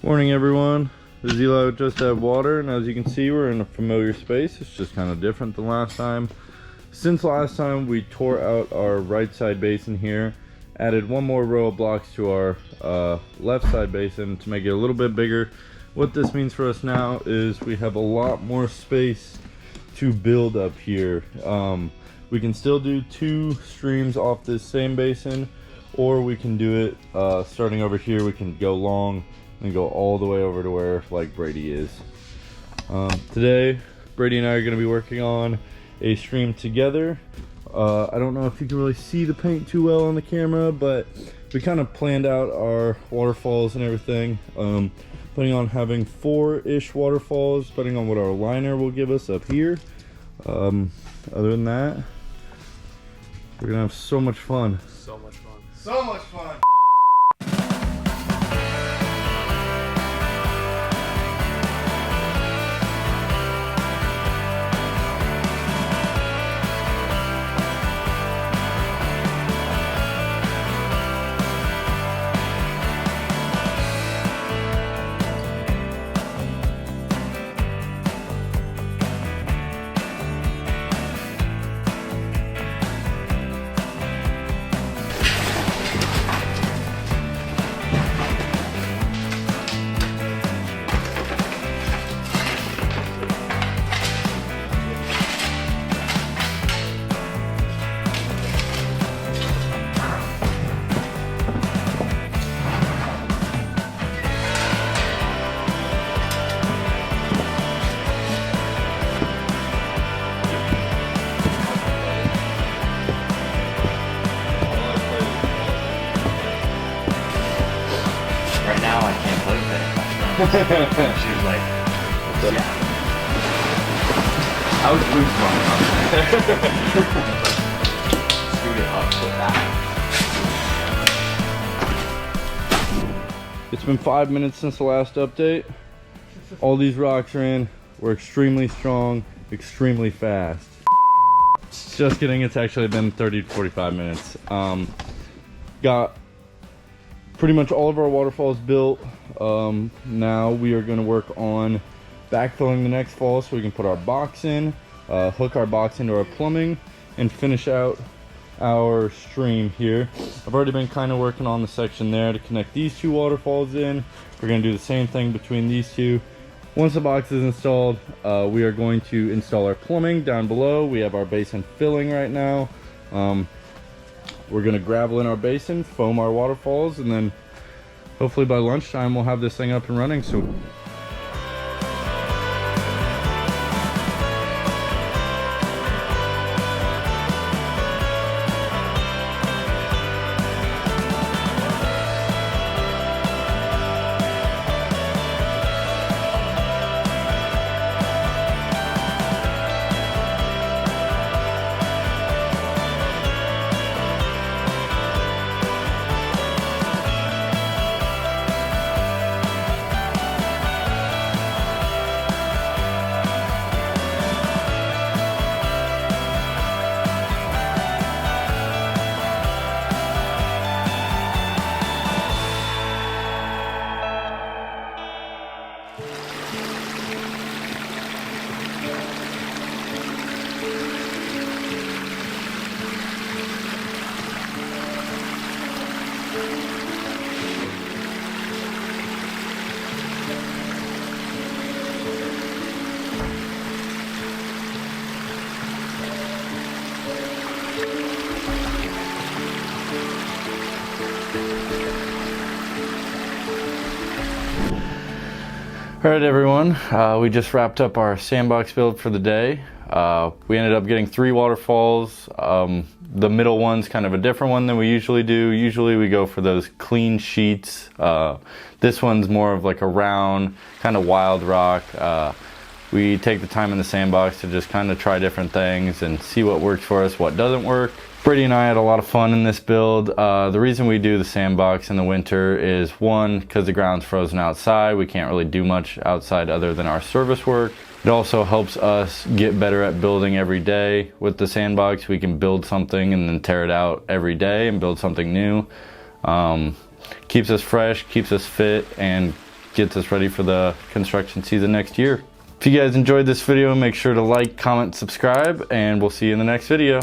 Morning everyone, this is Eli with Just Add Water, and as you can see we're in a familiar space. It's just kind of different than last time. Since last time we tore out our right side basin here, added one more row of blocks to our left side basin to make it a little bit bigger. What this means for us now is we have a lot more space to build up here. We can still do 2 streams off this same basin, or we can do it starting over here. We can go long and go all the way over to where like Brady is. Today Brady and I are going to be working on a stream together. I don't know if you can really see the paint too well on the camera, but we kind of planned out our waterfalls and everything. Planning on having 4-ish waterfalls, depending on what our liner will give us up here. Other than that, we're gonna have so much fun. So much fun. So much fun. She was like, yeah. I was loose wrong. Scoot it up with that. It's been 5 minutes since the last update. All these rocks are in. We're extremely strong, extremely fast. Just kidding, it's actually been 30 to 45 minutes. Got pretty much all of our waterfalls built. Now we are going to work on backfilling the next fall so we can put our box in, hook our box into our plumbing, and finish out our stream here. I've already been kind of working on the section there to connect these 2 waterfalls in. We're going to do the same thing between these 2. Once the box is installed, we are going to install our plumbing down below. We have our basin filling right now. We're going to gravel in our basin, foam our waterfalls, and then hopefully by lunchtime we'll have this thing up and running. So alright everyone, we just wrapped up our sandbox build for the day. We ended up getting 3 waterfalls. The middle one's kind of a different one than we usually do. Usually we go for those clean sheets. This one's more of like a round, kind of wild rock. We take the time in the sandbox to just kind of try different things and see what works for us, what doesn't work. Brady and I had a lot of fun in this build. The reason we do the sandbox in the winter is 1, because the ground's frozen outside. We can't really do much outside other than our service work. It also helps us get better at building every day. With the sandbox, we can build something and then tear it out every day and build something new. Keeps us fresh, keeps us fit, and gets us ready for the construction season next year. If you guys enjoyed this video, make sure to like, comment, subscribe, and we'll see you in the next video.